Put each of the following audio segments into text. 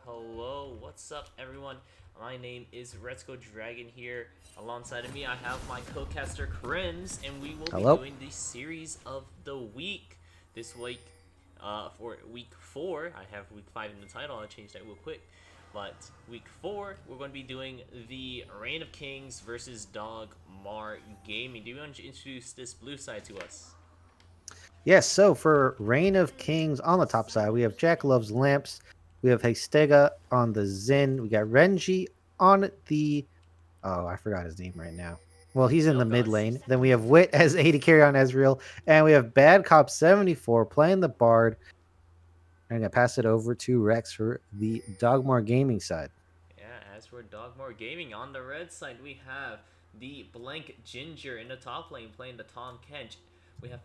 Hello, what's up everyone? My name is Let's Go Dragon here. Alongside of me I have my co-caster Crims, and we will be Hello. doing the series of the week. This week, for week 4, I have week 5 in the title, I'll change that real quick. But week 4, we're going to be doing the Reign of Kings versus Dogmar Gaming. Do you want to introduce this blue side to us? Yes, so for Reign of Kings on the top side, we have Jack Loves Lamps. We have Hastega on the Zen. We got Renji on the... Oh, I forgot his name right now. Well, he's in the mid Elgas. lane. Then we have Wit as AD carry on Ezreal. And we have Bad Cop 74 playing the Bard. I'm going to pass it over to Rex for the Dogmar Gaming side. Yeah, as for Dogmore Gaming, on the red side, we have the Blank Ginger in the top lane playing the Tom Kench. We have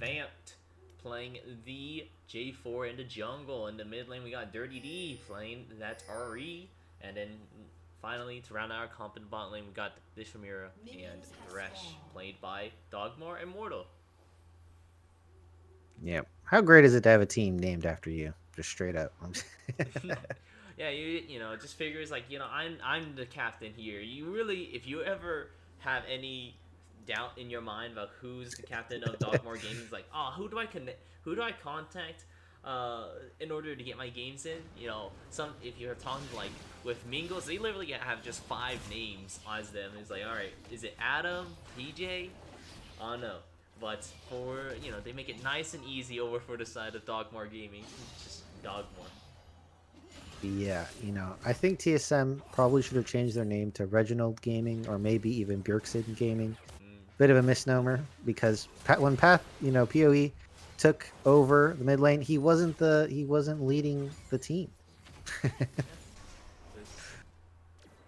Vamped playing the J4 in the jungle. In the mid lane, we got Dirty D playing that RE. And then finally, to round out our comp in the bot lane, we got Bishamira and Thresh, played by Dogmore Immortal. Yeah. How great is it to have a team named after you? Just straight up. Yeah, you know, it just figures like, you know, I'm the captain here. You really, if you ever have any doubt in your mind about who's the captain of Dogmore Gaming, it's like, oh, who do I connect? Who do I contact? In order to get my games in, you know, some if you're talking like with Mingles, they literally have just 5 names as them. It's like, all right, is it Adam, PJ? I don't know, but for they make it nice and easy over for the side of Dogmore Gaming, just Dogmore. Yeah, I think TSM probably should have changed their name to Reginald Gaming or maybe even Bjergsen Gaming. Mm. Bit of a misnomer because when Path, PoE took over the mid lane, he wasn't leading the team. Yeah, there's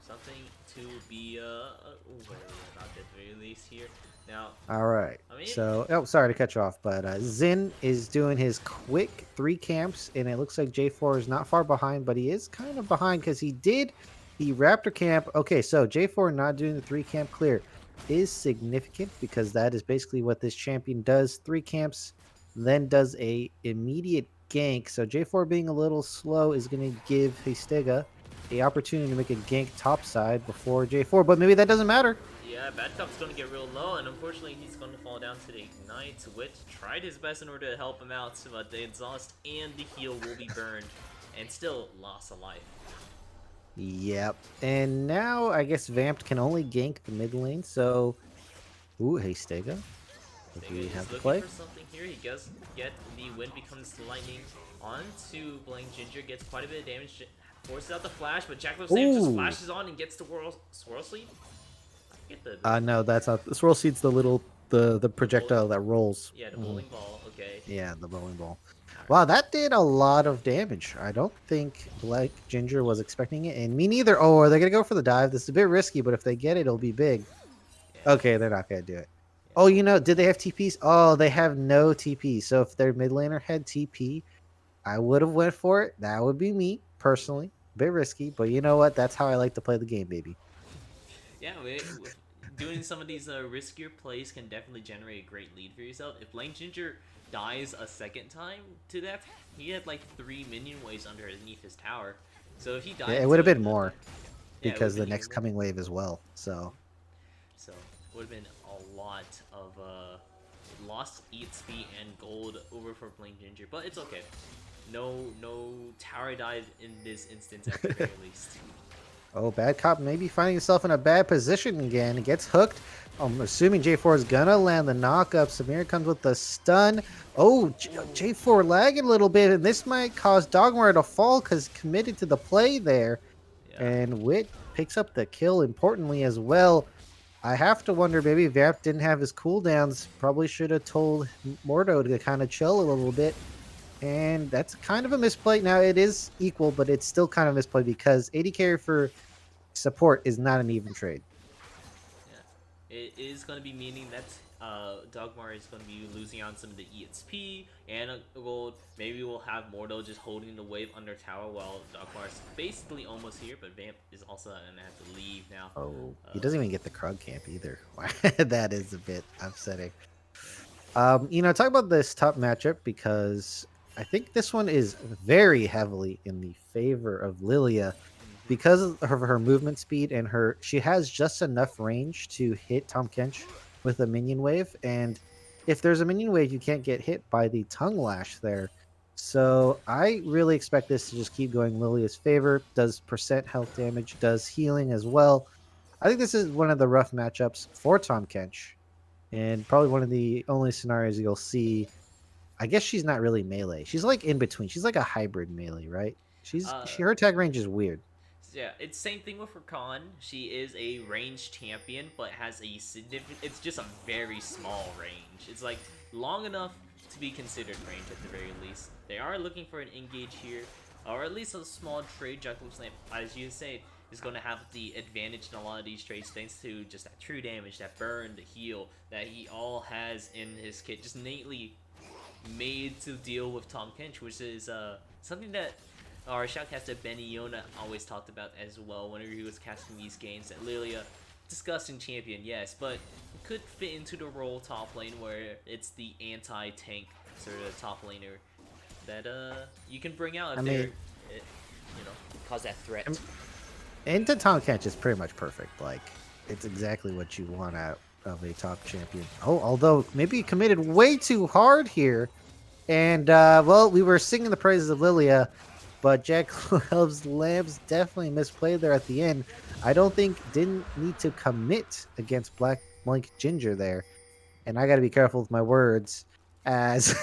something to be wary about this release here. Now, All right. I mean, So, sorry to cut you off, but Zin is doing his quick 3 camps, and it looks like J4 is not far behind, but he is kind of behind because he did the Raptor camp. Okay, so J4 not doing the 3 camp clear is significant because that is basically what this champion does. 3 camps, then does a immediate gank. So J4 being a little slow is going to give Hastega a opportunity to make a gank topside before J4, but maybe that doesn't matter. yeah, Bad Cup's going to get real low, and unfortunately, he's going to fall down to the Ignite, which tried his best in order to help him out, but the Exhaust and the Heal will be burned, and still lost a life. Yep. And now I guess Vamped can only gank the mid lane. So, ooh, hey Stega. Sega we is have to looking play. for something here. He does get the wind becomes lightning onto Blank Ginger, gets quite a bit of damage, forces out the flash, but Jackalope Slam just Ooh. flashes on and gets the Swirl Sleeve. I forget No, that's not. The swirl seed's the little the the bowling, projectile that rolls. yeah, the Mhm. bowling ball. Okay, Yeah, the bowling ball. all Wow, right. that did a lot of damage. I don't think Black Ginger was expecting it, and me neither. Oh, are they gonna go for the dive? This is a bit risky, but if they get it, it'll be big. Yeah, Okay, they're not gonna do it. yeah. Oh, did they have TPs? Oh, they have no TP. So if their mid laner had TP, I would have went for it. That would be me personally. Bit risky, but you know what? That's how I like to play the game, baby. Yeah, with doing some of these riskier plays can definitely generate a great lead for yourself. If Blank Ginger dies a second time to that, he had like 3 minion waves underneath his tower. So if he Yeah, died it would to have been another, more yeah, it would because have the been even next more. coming wave as well. So So it would have been a lot of lost EXP and gold over for Blank Ginger, but it's okay. No tower dive in this instance at the very least. Oh, Bad Cop maybe finding himself in a bad position again. He gets hooked. I'm assuming J4 is gonna land the knockup. Samir comes with the stun. Oh, Oh, J4 lagging a little bit, and this might cause Dogmar to fall because committed to the play there. yeah. And Wit picks up the kill importantly as well. I have to wonder, maybe Vamp didn't have his cooldowns. Probably should have told Mordo to kind of chill a little bit. And that's kind of a misplay. Now it is equal, but it's still kind of a misplay because 80 carry for support is not an even trade. Yeah, it is going to be meaning that Dogmar is going to be losing on some of the EXP and gold. Maybe we'll have Mordo just holding the wave under tower while Dogmar is basically almost here, but Vamp is also going to have to leave now. Oh, he Uh, doesn't even get the Krug camp either. That is a bit upsetting. yeah. Talk about this top matchup because I think this one is very heavily in the favor of Lilia Mm-hmm. because of her movement speed and she has just enough range to hit Tom Kench with a minion wave. And if there's a minion wave, you can't get hit by the tongue lash there. So I really expect this to just keep going Lilia's favor. Does percent health damage, does healing as well. I think this is one of the rough matchups for Tom Kench, and probably one of the only scenarios you'll see. I guess she's not really melee. She's like in between. She's like a hybrid melee, right? Uh, Her tag range is weird. yeah, it's same thing with Rakan. She is a ranged champion, but has a significant. It's just a very small range. It's like long enough to be considered range at the very least. They are looking for an engage here, or at least a small trade. Jackalope Slam, as you say, is going to have the advantage in a lot of these trades thanks to just that true damage, that burn, the heal that he all has in his kit, just innately made to deal with Tom Kench, which is something that our shoutcaster Benny Yona always talked about as well whenever he was casting these games. That Lilia, disgusting champion, yes, but could fit into the role top lane where it's the anti-tank sort of top laner that you can bring out I if mean, cause that threat. um, into Tom Kench is pretty much perfect. Like, it's exactly what you want out of a top champion. Oh, although maybe he committed way too hard here. And well, we were singing the praises of Lilia, but Jack Love's Lambs definitely misplayed there at the end. I don't think didn't need to commit against Blank Ginger there, and I got to be careful with my words as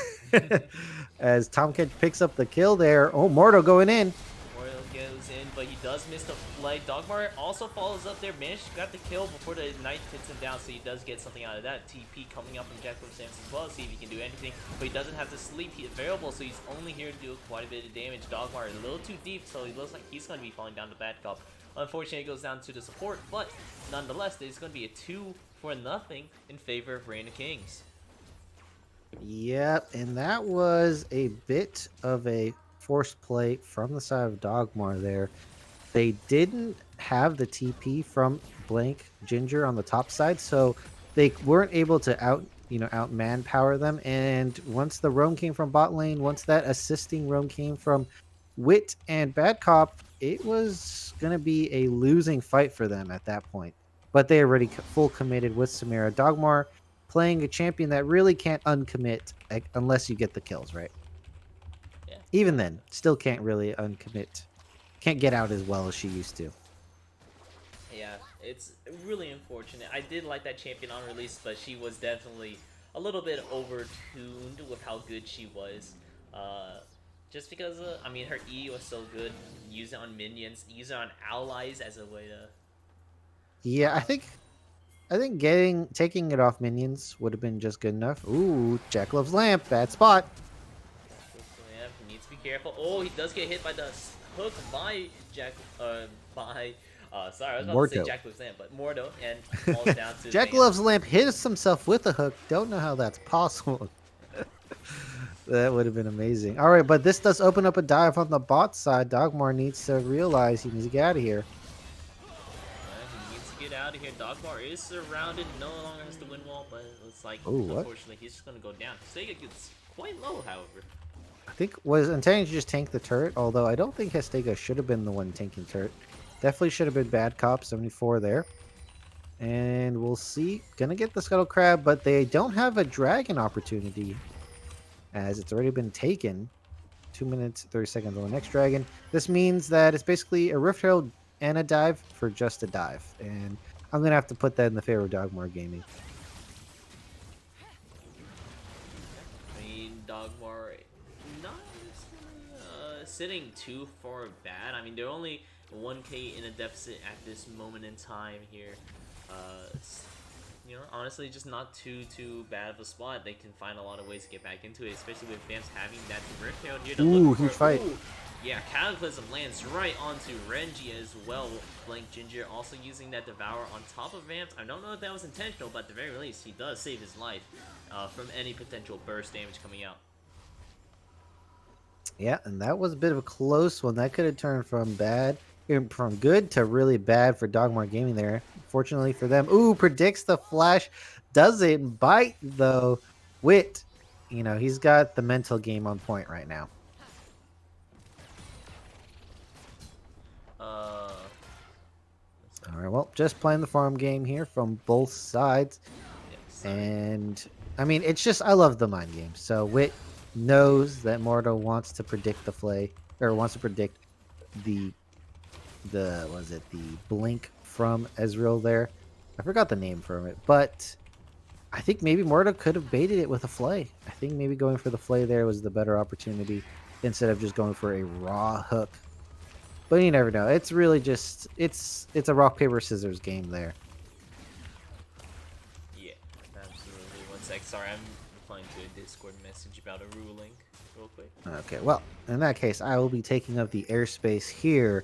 as Tom Kench picks up the kill there. Oh, Mordo going in. Royal goes in, but he does miss the play. Dogmar also follows up there, managed to got the kill before the knight hits him down, so he does get something out of that. TP coming up from Jackalope Sams as well, see if he can do anything, but he doesn't have to sleep. He's variable, so he's only here to do quite a bit of damage. Dogmar is a little too deep, so he looks like he's going to be falling down the bad cop. Unfortunately, it goes down to the support, but nonetheless, there's going to be a 2-0 in favor of Reign of Kings. Yep, and that was a bit of a forced play from the side of Dogmar there. They didn't have the TP from Blank Ginger on the top side, so they weren't able to out manpower them. And once the roam came from bot lane, once that assisting roam came from Wit and Bad Cop, it was gonna be a losing fight for them at that point. But they already full committed with Samira. Dogmar playing a champion that really can't uncommit unless you get the kills, right? Yeah. Even then, still can't really uncommit. Can't get out as well as she used to. Yeah, it's really unfortunate. I did like that champion on release, but she was definitely a little bit overtuned with how good she was. Uh, just because, I mean, her E was so good. Use it on minions, use it on allies as a way to. Yeah, Uh, I think taking it off minions would have been just good enough. Ooh, Jack loves lamp, bad spot. yeah, he needs to be careful. Oh, he does get hit by the hook by Jack. By. Sorry, I was about to say Mordo. Jack Lamb, but Mordo, and falls down to Jack Vamp. loves lamp hits himself with a hook. Don't know how that's possible. That would have been amazing. All right, but this does open up a dive on the bot side. Dogmar needs to realize he needs to get out of here. He needs to get out of here. Dogmar is surrounded, no longer has the wind wall, but it's like, Oh, what? unfortunately, he's just going to go down. Sega gets quite low, however. I think was intending to just tank the turret, although I don't think Hestega should have been the one tanking turret. Definitely should have been Bad Cop 74 there. And we'll see. Gonna get the Scuttle Crab, but they don't have a dragon opportunity as it's already been taken. 2 minutes, 30 seconds on the next dragon. This means that it's basically a Rift Herald and a dive for just a dive. And I'm going to have to put that in the favor of Dogmar Gaming. I mean, Dogmar not sitting too far bad. I mean, they're only 1k in a deficit at this moment in time here. You know, honestly, just not too bad of a spot. They can find a lot of ways to get back into it, especially with Vamps having that Rift Herald here to look for. Huge fight. Ooh, yeah, Cataclysm lands right onto Renji as well. Blank Ginger also using that Devour on top of Vamps. I don't know if that was intentional, but at the very least, he does save his life from any potential burst damage coming out. Yeah, and that was a bit of a close one. That could have turned from good to really bad for Dogmar Gaming there. Fortunately for them. Ooh, predicts the flash. Doesn't bite, though. Wit, you know, he's got the mental game on point right now. All right, well, just playing the farm game here from both sides. And, I mean, it's just, I love the mind game. So Wit knows that Mordo wants to predict the play, or wants to predict the blink from Ezreal there. I forgot the name from it, but I think maybe Mordo could have baited it with a flay. I think maybe going for the flay there was the better opportunity instead of just going for a raw hook. But you never know. It's really just it's a rock paper scissors game there. Yeah, absolutely. One sec. Sorry, I'm replying to a Discord message about a ruling real quick. Okay, well, in that case, I will be taking up the airspace here.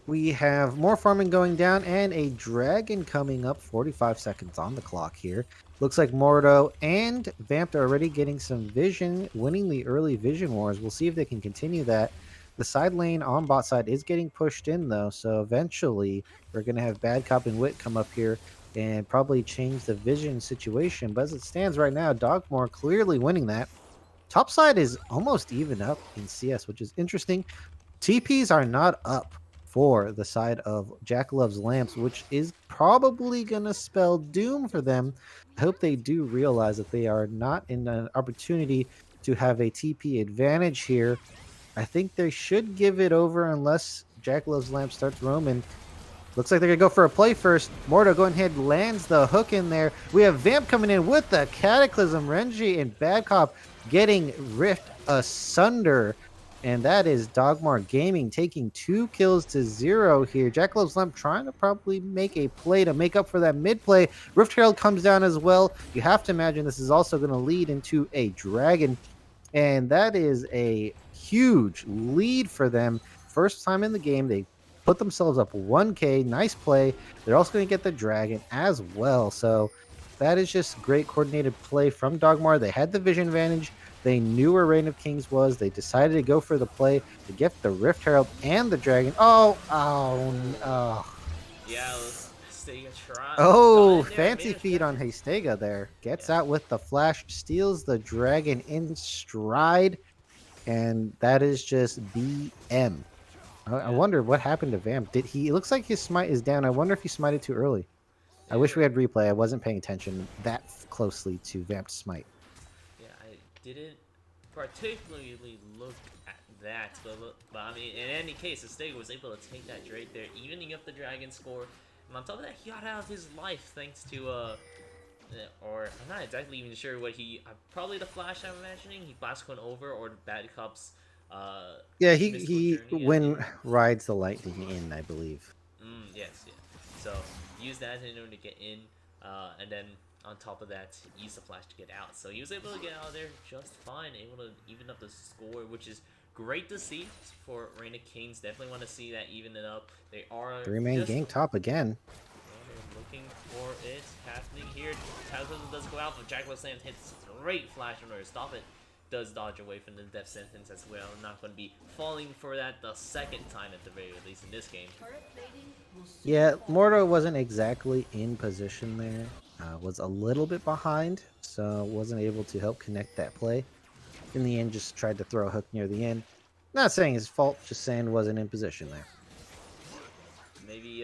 We have more farming going down and a dragon coming up. 45 seconds on the clock here. Looks like Mordo and Vamp are already getting some vision, winning the early vision wars. We'll see if they can continue that. The side lane on bot side is getting pushed in, though, so eventually we're going to have Bad Cop and Wit come up here and probably change the vision situation. But as it stands right now, Dogmore clearly winning that. Top side is almost even up in CS, which is interesting. TPs are not up for the side of Jack Loves Lamps, which is probably going to spell doom for them. I hope they do realize that they are not in an opportunity to have a TP advantage here. I think they should give it over unless Jack Loves Lamps starts roaming. Looks like they're going to go for a play first. Mordo going ahead, lands the hook in there. We have Vamp coming in with the Cataclysm. Renji and Bad Cop getting rift asunder. And that is Dogmar Gaming taking 2 kills to 0 here. Jackalope's Lamp trying to probably make a play to make up for that mid play. Rift Herald comes down as well. You have to imagine this is also going to lead into a dragon. And that is a huge lead for them. First time in the game, they put themselves up 1K. Nice play. They're also going to get the dragon as well. So that is just great coordinated play from Dogmar. They had the vision advantage. They knew where Reign of Kings was. They decided to go for the play to get the Rift Herald and the dragon. Oh. Yeah, Stega try. Oh, fancy feed on Hestega there. Gets out with the flash, steals the dragon in stride, and that is just BM. I wonder what happened to Vamp. Did he? It looks like his smite is down. I wonder if he smited too early. I wish we had replay. I wasn't paying attention that closely to Vamp's smite. Yeah, I didn't particularly look at that, but I mean, in any case, Stega was able to take that Drake there, evening up the dragon score. And on top of that, he got out of his life thanks to Or I'm not exactly even sure what he. Probably the Flash. I'm imagining he blast one over or the Bad Cop's Yeah, mystical he journey when here. rides the lightning in, I believe. Yes, yeah. So use that in order to get in, and then on top of that, use the Flash to get out. So he was able to get out of there just fine, able to even up the score, which is great to see for Reign of Kings. Definitely want to see that even it up. They are Three-man just gang top again. they're looking for it happening here. Talisman does go out, but Jack Slam hits great flash in order to stop it. Does dodge away from the death sentence as well. Not going to be falling for that the second time at the very least in this game. Yeah, Mordo wasn't exactly in position there. Was a little bit behind, so wasn't able to help connect that play. In the end, just tried to throw a hook near the end. Not saying his fault, just saying wasn't in position there. Maybe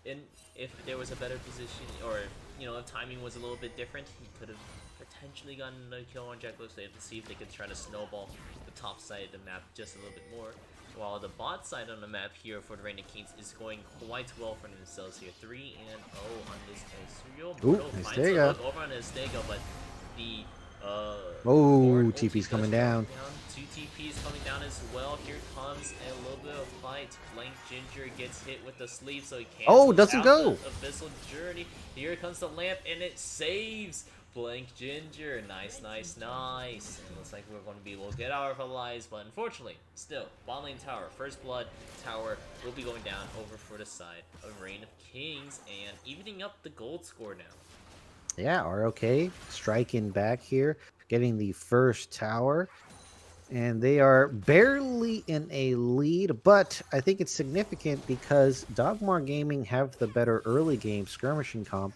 in if there was a better position, or if timing was a little bit different, he could have potentially gotten a kill on Jack They have to see if they could try to snowball the top side of the map just a little bit more. While the bot side on the map here for the Reign of Kings is going quite well for themselves here. 3-0 on this Ezreal. Ooh, Mortal finds the Estega. hook over on Estega, but the Oh, forward ulti TP's coming does drop down. down. 2 TPs coming down as well. Here comes a little bit of fight. Blank Ginger gets hit with the sleeve, so he Oh, cancels doesn't out the go. Abyssal Journey. Here comes the lamp, and it saves Blank Ginger. Nice, nice, nice. And it looks like we're going to be able to get our allies, but unfortunately, still, bot lane tower, First Blood tower will be going down over for the side of Reign of Kings, and evening up the gold score now. Yeah, RoK striking back here, getting the first tower. And they are barely in a lead, but I think it's significant because Dogmar Gaming have the better early game skirmishing comp.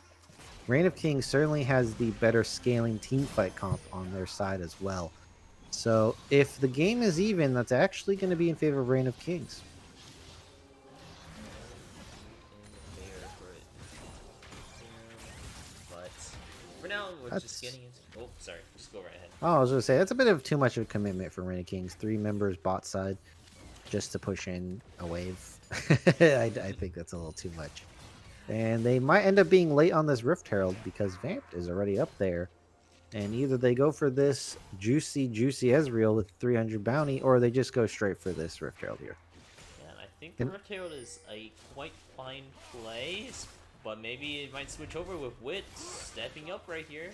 Reign of Kings certainly has the better scaling team fight comp on their side as well. So if the game is even, that's actually going to be in favor of Reign of Kings. In there for it. But for now, we're just That's getting into. Oh, sorry. Just go right ahead. Oh, I was going to say that's a bit of too much of a commitment for Reign of Kings. 3 members bot side just to push in a wave. I think that's a little too much. And they might end up being late on this Rift Herald because Vamped is already up there. And either they go for this juicy Ezreal with 300 bounty, or they just go straight for this Rift Herald here. Yeah, and I think the And, Rift Herald is a quite fine play, but maybe it might switch over with Wit stepping up right here.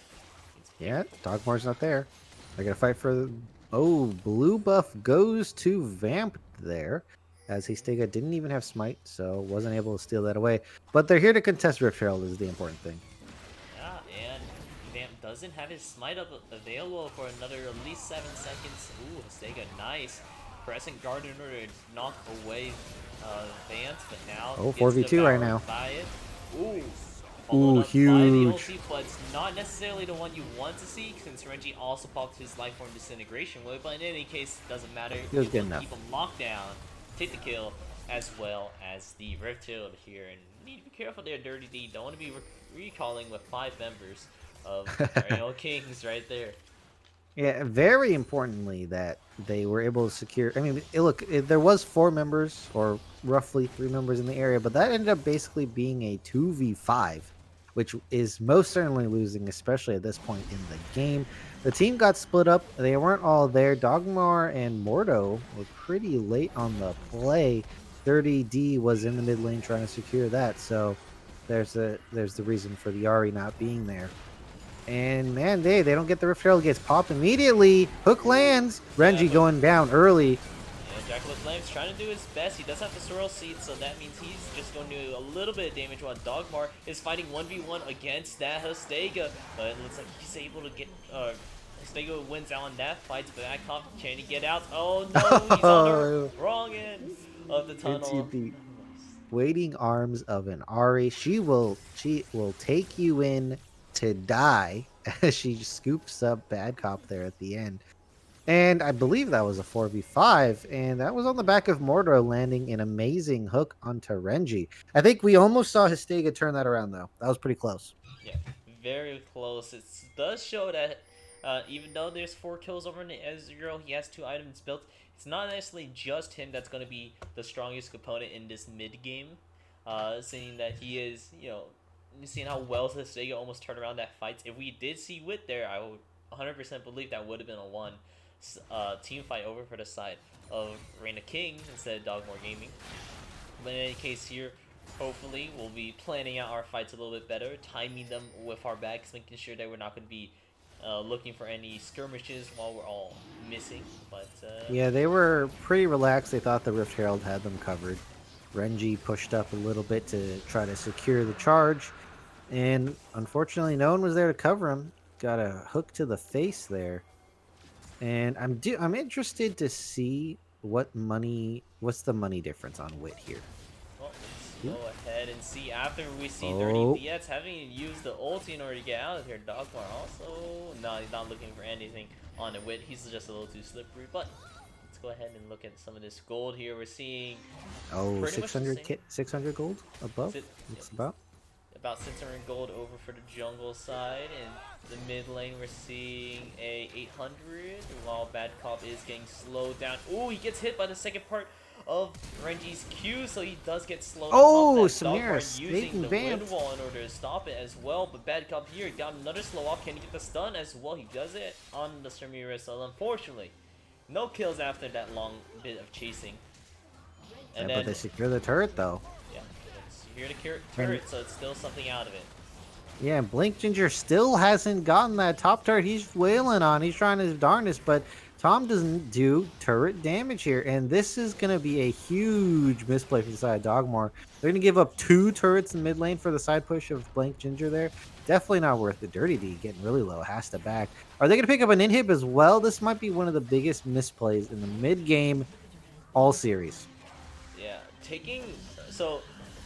yeah, Dogmar's not there. They're going to fight for... Oh, blue buff goes to Vamped there. As Hastega didn't even have Smite, so wasn't able to steal that away. But they're here to contest Rift Herald is the important thing. Yeah, and Vamp doesn't have his smite up available for another at least 7 seconds. Ooh, Stega, nice. Pressing guard in order to knock away Vance, but now Oh, gets 4v2 right devoured now. by it. Ooh, Ooh, followed up by the huge. ulti, but it's not necessarily the one you want to see, since Renji also popped his life form disintegration wave, but in any case, it doesn't matter. He was Able good to enough. keep him locked down, take the kill, as well as the Rift Herald here, and you need to be careful there, Dirty D. Don't want to be recalling with 5 members of Real Kings right there. Yeah, very importantly that they were able to secure. I mean, there was 4 members or roughly 3 members in the area, but that ended up basically being a 2v5, which is most certainly losing, especially at this point in the game. The team got split up. They weren't all there. Dogmar and Mordo were pretty late on the play. 30D was in the mid lane trying to secure that. So there's the reason for the Ari not being there. And man, they don't get the Rift Herald, gets popped immediately. Hook lands. Renji going down early. Yeah, Jackal Flame's trying to do his best. He does have the Sorrel Seed, so that means he's just going to do a little bit of damage while Dogmar is fighting 1v1 against that Hastega. But it looks like he's able to get Hastega wins out on that, fights back off. Can he get out? Oh no, he's on the wrong end of the tunnel. The waiting arms of an Ari. She will take you in to die as she scoops up Bad Cop there at the end. And I believe that was a 4v5, and that was on the back of Mordor landing an amazing hook onto Renji. I think we almost saw Hastega turn that around, though. That was pretty close. Yeah, very close. It does show that even though there's 4 kills over in Ezreal, he has 2 items built. It's not necessarily just him that's going to be the strongest component in this mid game, seeing that he is, seeing how well SotW almost turned around that fight. If we did see Wit there, I would 100% believe that would have been a one team fight over for the side of Reign of King instead of Dogmore Gaming. But in any case here, hopefully we'll be planning out our fights a little bit better, timing them with our backs, making sure that we're not going to be looking for any skirmishes while we're all missing. But yeah, they were pretty relaxed. They thought the Rift Herald had them covered. Renji pushed up a little bit to try to secure the charge, and unfortunately, no one was there to cover him. Got a hook to the face there, and I'm interested to see what's the money difference on Wit here. well, let's go ahead and see after we see Oh. Dirty DX having used the ulti in order to get out of here. Dogmar also, no, he's not looking for anything on the Wit. He's just a little too slippery, but let's go ahead and look at some of this gold here. We're seeing 600 gold above. Looks about 600 gold over for the jungle side, and the mid lane we're seeing a 800, while Bad Cop is getting slowed down. Ooh, he gets hit by the second part of Renji's Q, so he does get slowed. Oh, Samira using the wind wall in order to stop it as well, but Bad Cop here got another slow off. Can he get the stun as well? He does it on the Samira, so unfortunately, no kills after that long bit of chasing. And but they secure the turret though. Yeah, secure the turret, so it's still something out of it. Yeah, Blink Ginger still hasn't gotten that top turret he's wailing on. He's trying his darndest, but Tom doesn't do turret damage here. And this is going to be a huge misplay for the side of Dogmore. They're going to give up 2 turrets in mid lane for the side push of Blink Ginger there. Definitely not worth it. Dirty D getting really low, has to back. Are they going to pick up an inhib as well? This might be one of the biggest misplays in the mid game all series. Yeah, so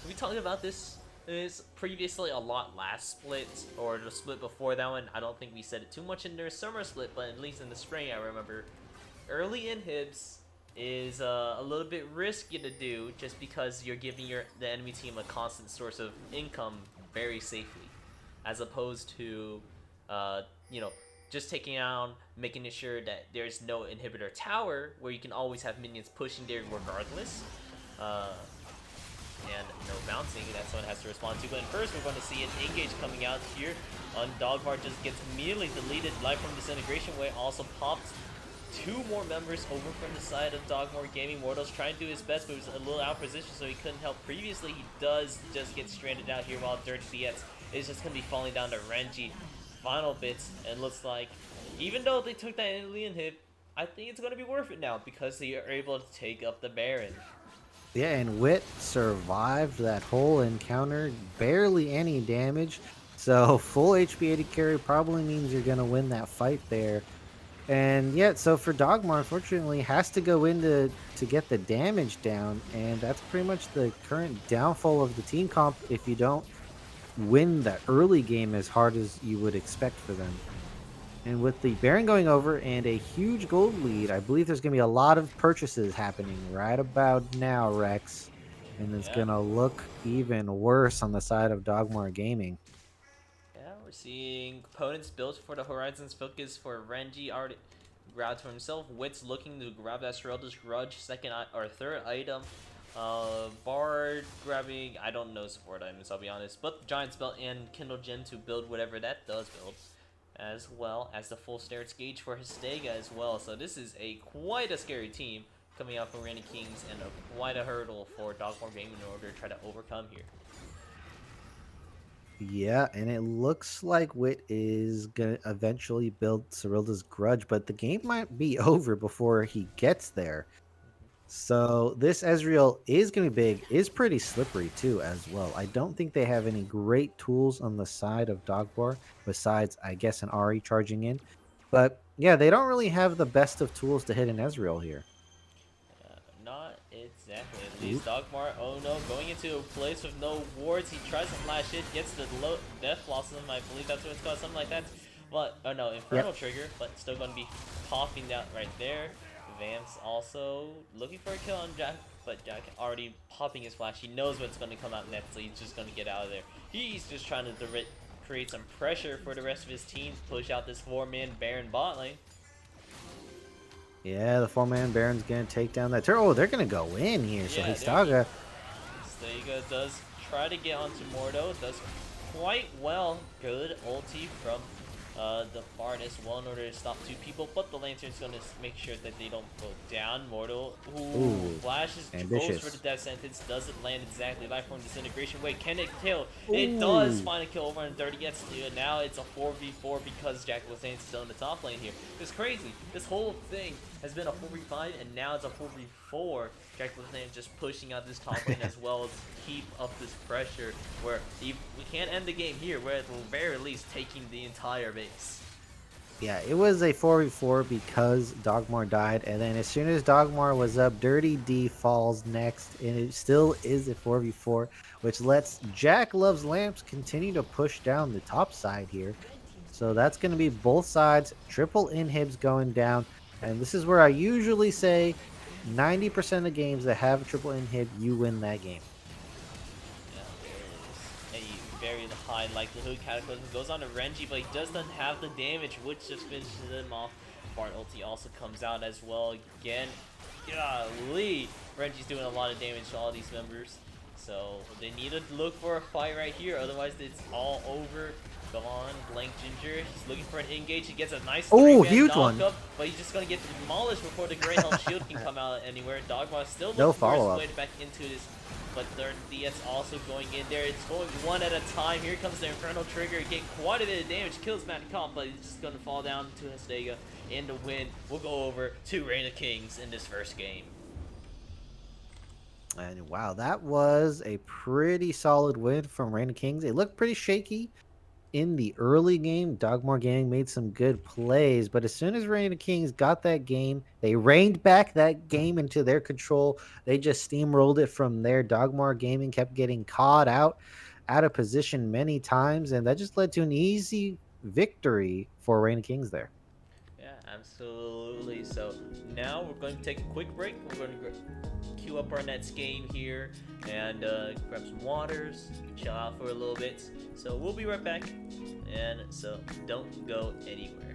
we talked about this is previously a lot last split, or the split before that one. I don't think we said it too much in their summer split, but at least in the spring, I remember early inhibs is a little bit risky to do, just because you're giving the enemy team a constant source of income very safely, as opposed to just taking out, making sure that there's no inhibitor tower where you can always have minions pushing there regardless. And no bouncing, that's what it has to respond to. But first, we're going to see an engage coming out here. Dogmar just gets immediately deleted. Life from Disintegration Way also pops 2 more members over from the side of Dogmore Gaming. Mortal's trying to do his best, but he was a little out of position, so he couldn't help previously. He does just get stranded out here, while Dirty DX is just going to be falling down to Renji. Final bits, and looks like, even though they took that alien hit, I think it's going to be worth it now, because they are able to take up the Baron. Yeah, and Wit survived that whole encounter, barely any damage. So full HP 80 carry probably means you're going to win that fight there. And yet, so for Dogmar, unfortunately, has to go in to get the damage down. And that's pretty much the current downfall of the team comp if you don't win the early game as hard as you would expect for them. And with the Baron going over and a huge gold lead, I believe there's going to be a lot of purchases happening right about now, Rex. And it's going to look even worse on the side of Dogmar Gaming. Yeah, we're seeing opponents built for the Horizons focus for Renji already grabbed for himself. Wit's looking to grab that Serelda's Grudge third item. Bard grabbing, I don't know support items, I'll be honest, but Giant's Belt and Kindle Gem to build whatever that does build, as well as the full Starets Gauge for Histega as well. So this is quite a scary team coming out from Reign of Kings, and quite a hurdle for Dogmore Gaming in order to try to overcome here. Yeah, and it looks like Wit is going to eventually build Cyrilda's Grudge, but the game might be over before he gets there. So this Ezreal is going to be big, is pretty slippery too as well. I don't think they have any great tools on the side of Dogmar, besides, I guess, an Ahri charging in. But yeah, they don't really have the best of tools to hit an Ezreal here. Not exactly. At least Dogmar, oh no, going into a place with no wards. He tries to flash it, gets the Death Blossom, I believe that's what it's called, something like that. But, oh no, Infernal Trigger, but still going to be popping down right there. Vamps also looking for a kill on Jack, but Jack already popping his flash. He knows what's going to come out next, so he's just going to get out of there. He's just trying to create some pressure for the rest of his team to push out this 4-man Baron bot lane. Yeah, the 4-man Baron's going to take down that turret. Oh, they're going to go in here. So Histega does try to get onto Mordo. Does quite well. Good ulti from the Bard as well in order to stop two people, but the Lantern's going to make sure that they don't go down. Mortal, ooh, flashes, goes for the ambitious. death sentence, doesn't land exactly. Life form disintegration. Wait, can it kill? It does Ooh. find a kill over on 30. Yes, now it's a 4v4 because Jack Lozanne's still in the top lane here. It's crazy. This whole thing has been a 4v5, and now it's a 4v4. Jack Lozanne just pushing out this top lane as well as keep up this pressure where we can't end the game here. We're at the very least taking the entire base. Yeah, it was a 4v4 because Dogmar died, and then as soon as Dogmar was up, Dirty D falls next, and it still is a 4v4, which lets Jack Loves Lamps continue to push down the top side here. So that's going to be both sides, triple inhibs going down, and this is where I usually say 90% of the games that have a triple inhib, you win that game. Yeah, there is a very high likelihood. Cataclysm goes on to Renji, but he does not have the damage, which just finishes him off. Bard ulti also comes out as well again. Golly, Renji's doing a lot of damage to all these members. So they need to look for a fight right here, otherwise it's all over. Come on, Blank Ginger. He's looking for an engage. He gets a nice huge one. But he's just going to get demolished before the Grey Helm Shield can come out anywhere. Dogma still No looking for his follow-up. way back into this. But third DS also going in there. It's going one at a time. Here comes the Infernal Trigger. Getting quite a bit of damage. Kills Matt Comp, but he's just going to fall down to Hastega. And the win will go over to Reign of Kings in this first game. And wow, that was a pretty solid win from Reign of Kings. It looked pretty shaky in the early game. Dogmar Gaming made some good plays, but as soon as Reign of Kings got that game, they reined back that game into their control. They just steamrolled it from there. Dogmar Gaming kept getting caught out of position many times, and that just led to an easy victory for Reign of Kings there. Yeah, absolutely. So now we're going to take a quick break. We're going to queue up our next game here and grab some waters, chill out for a little bit. So we'll be right back. And so don't go anywhere.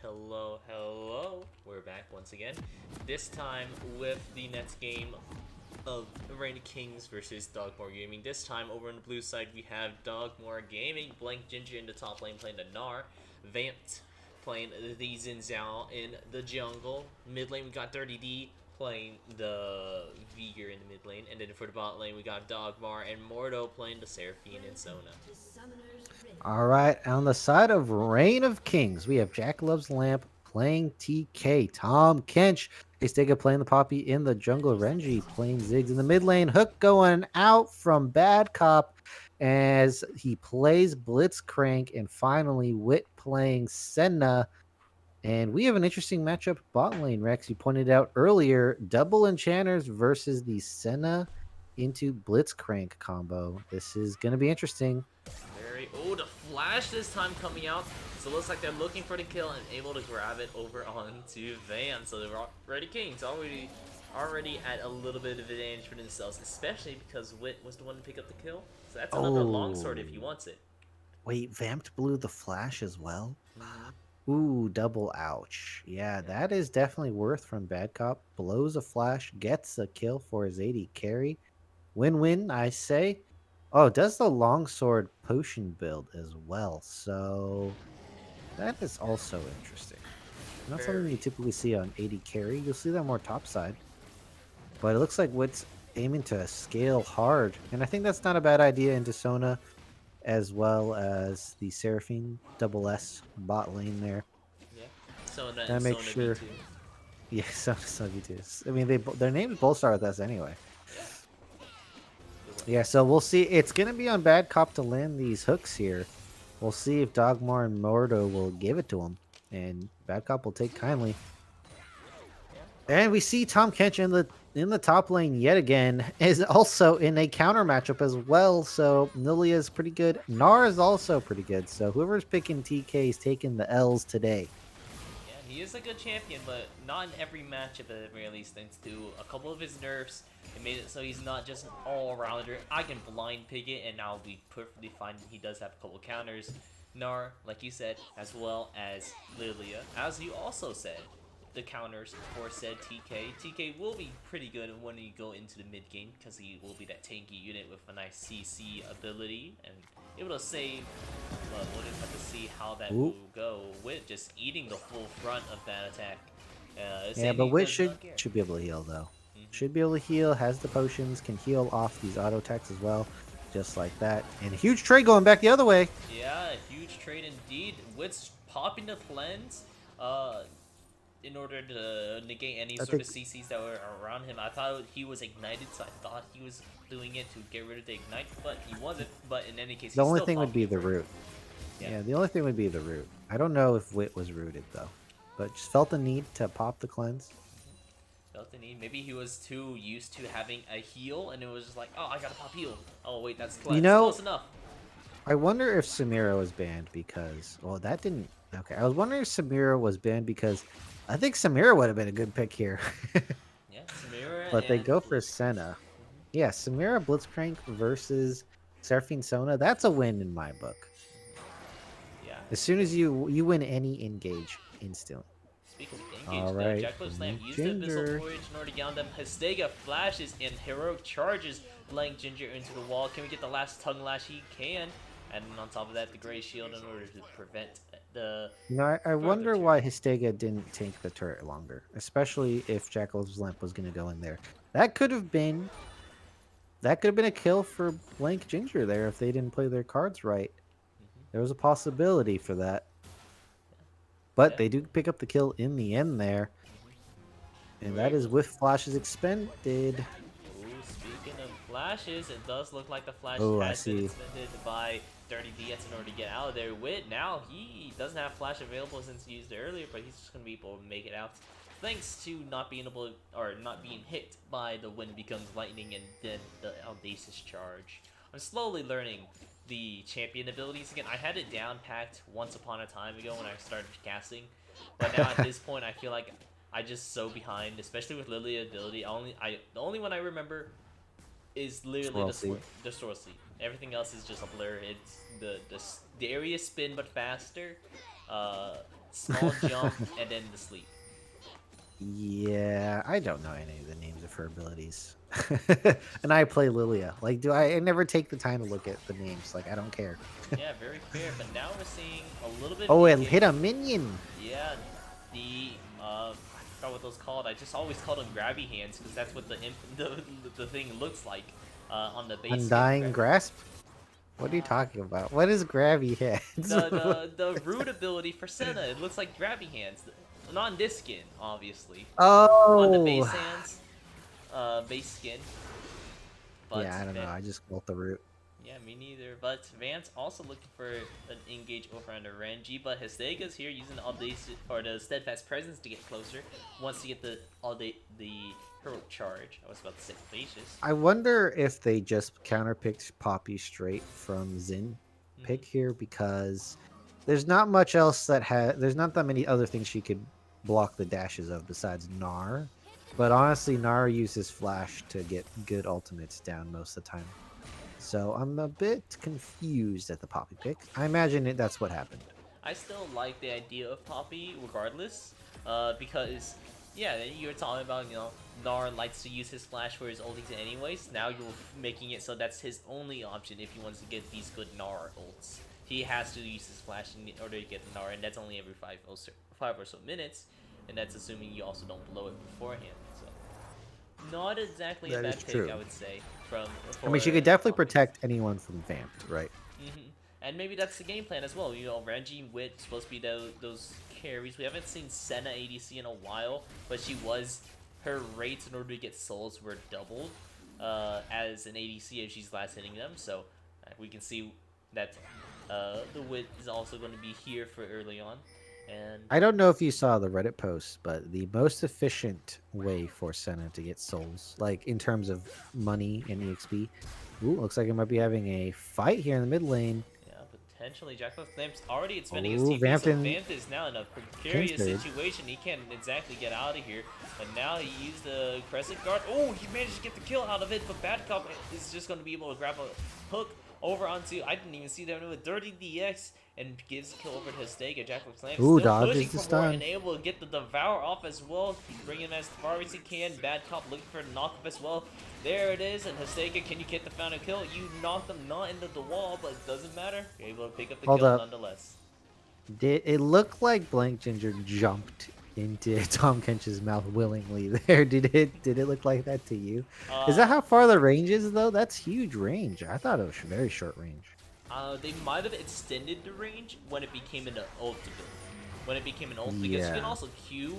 Hello, hello. We're back once again. This time with the next game of Reign of Kings versus Dogmore Gaming. This time over on the blue side we have Dogmore Gaming, Blank Ginger in the top lane playing the Gnar, Vamped playing the Xin Zhao in the jungle. Mid lane we got Dirty D playing the Vigor in the mid lane, and then for the bot lane we got Dogmar and Mordo playing the Seraphine and Sona. All right, on the side of Reign of Kings, we have Jack Loves Lamp playing TK, Tom Kench, Astega playing the Poppy in the jungle, Renji playing Ziggs in the mid lane, Hook going out from Bad Cop as he plays Blitzcrank, and finally Wit playing Senna. And we have an interesting matchup bot lane, Rex. You pointed out earlier, double enchanters versus the Senna into Blitzcrank combo. This is going to be interesting. The flash this time coming out, so it looks like they're looking for the kill and able to grab it over onto Van. So the Ready Kings already at a little bit of advantage for themselves, especially because Wit was the one to pick up the kill. So that's another longsword if he wants it. Wait, Vamped blew the flash as well? Mm-hmm. Ooh, double ouch. Yeah, that is definitely worth from Bad Cop. Blows a flash, gets a kill for his 80 carry. Win-win, I say. Oh, does the longsword potion build as well. So that is also interesting. Not something you typically see on 80 carry. You'll see that more topside. But it looks like Wit's aiming to scale hard. And I think that's not a bad idea into Sona, as well as the Seraphine double S bot lane there. Yeah, Sona and make Sona sure. V2. Yeah, Sona V2. I mean, their names both start with S anyway. Yeah, so we'll see. It's going to be on Bad Cop to land these hooks here. We'll see if Dogmar and Mordo will give it to him. And Bad Cop will take kindly. And we see Tom Kench in the top lane yet again, is also in a counter matchup as well. So Nilia is pretty good. Gnar is also pretty good. So whoever's picking TK is taking the L's today. Yeah, he is a good champion, but not in every matchup at the very least, thanks to a couple of his nerfs. It made it so he's not just an all-rounder. I can blind pick it, and I'll be perfectly fine. He does have a couple counters. Gnar, like you said, as well as Lilia, as you also said, the counters for said TK. TK will be pretty good when you go into the mid game because he will be that tanky unit with a nice CC ability and able to save. But we'll just have to see how that will go with just eating the full front of that attack. Yeah, but Wit should be able to heal though. Should be able to heal, has the potions, can heal off these auto attacks as well, just like that. And a huge trade going back the other way. Yeah, a huge trade indeed. Wit's popping the cleanse in order to negate any sort of CCs that were around him. I thought he was ignited, so I thought he was doing it to get rid of the ignite, but he wasn't. But in any case, the only thing would be the root. Yeah. Yeah, the only thing would be the root. I don't know if Wit was rooted though, but just felt the need to pop the cleanse. Felt the need. Maybe he was too used to having a heal, and it was just like, oh, I gotta pop heal. Oh wait, that's You cleanse. know, Close enough. I wonder if Samira was banned because, well, that didn't. Okay, I was wondering if Samira was banned because I think Samira would have been a good pick here. Yeah, Samira But they and go for Blitzcrank. Senna. Yeah, Samira Blitzcrank versus Seraphine Sona. That's a win in my book. Yeah. As soon as you win any engage instantly. Speaking of All engage, though, right, Jackalope Slam Blank used the Abyssal Ginger. Voyage in order to get on them. Hestega flashes and Heroic charges Blank Ginger into the wall. Can we get the last Tongue Lash? He can. And on top of that, the Gray Shield in order to prevent the You know, I further wonder turn. why Histega didn't tank the turret longer, especially if Jackal's Lamp was going to go in there. That could have been a kill for Blank Ginger there if they didn't play their cards right. There was a possibility for that. But Yeah. they do pick up the kill in the end there. And that is with flashes expended. Ooh, speaking of flashes, it does look like the flash Oh, I has been see. expended by Dirty DS in order to get out of there. Wit, now he doesn't have flash available since he used it earlier, but he's just going to be able to make it out. Thanks to not being able to, or not being hit by the Wind Becomes Lightning and then the Audacious Charge. I'm slowly learning the champion abilities again. I had it down packed once upon a time ago when I started casting, but now at this point I feel like I just so behind, especially with Lilia ability. The only one I remember is literally the Swirl Sleep. Everything else is just a blur. It's the area spin but faster, small jump, and then the sleep. Yeah, I don't know any of the names of her abilities. And I play Lilia. Like, I never take the time to look at the names. Like, I don't care. Yeah, very fair. But now we're seeing a little bit. Oh, of it hit a minion. Yeah, the I forgot what those called. I just always called them grabby hands because that's what the thing looks like on the base. Undying Grasp? What are you talking about? What is grabby hands? The root ability for Senna. It looks like grabby hands. Not in this skin, obviously. Oh. On the base hands, base skin. But yeah, I don't know. I just built the root. Yeah, me neither. But Vance also looking for an engage over under Renji, but Hestega's here using the audacious or the steadfast presence to get closer. Wants to get the heroic charge. I was about to say Audacious. I wonder if they just counterpicked Poppy straight from Xin pick here because there's not much else there's not that many other things she could block the dashes of besides Gnar. But honestly, Gnar uses Flash to get good ultimates down most of the time. So I'm a bit confused at the Poppy pick. I imagine that's what happened. I still like the idea of Poppy regardless, because yeah, you're talking about, Gnar likes to use his Flash for his ultis anyways. Now you're making it so that's his only option if he wants to get these good Gnar ults. He has to use his Flash in order to get the Gnar, and that's only every 5 or so minutes, and that's assuming you also don't blow it beforehand. So not exactly a bad pick, I would say. I mean, she could definitely protect anyone from vamped, right? And maybe that's the game plan as well. Renji Wit supposed to be those carries. We haven't seen Senna ADC in a while, but her rates in order to get souls were doubled as an ADC as she's last hitting them. So we can see that the Wit is also going to be here for early on. And I don't know if you saw the Reddit post, but the most efficient way for Senna to get souls, like in terms of money and EXP, looks like it might be having a fight here in the mid lane. Yeah, potentially. Jackalope Slamp's already expending his TP, so Vamp is now in a precarious situation. He can't exactly get out of here, but now he used the Crescent Guard. Oh, he managed to get the kill out of it, but Bad Cop is just going to be able to grab a hook over onto, I didn't even see them with Dirty DX, and gives kill over to Hestega. Jackalope Slam still pushing for more and able to get the Devour off as well. Bring him as far as he can. Bad Cop looking for a knock up as well. There it is, and Hestega, can you get the final kill? You knocked them not into the wall, but it doesn't matter. You're able to pick up the kill nonetheless. Did it look like Blank Ginger jumped into Tom Kench's mouth willingly there? Did it look like that to you? Is that how far the range is though? That's huge range. I thought it was very short range. They might have extended the range when it became an ult ability. When it became an ult, because you can also Q.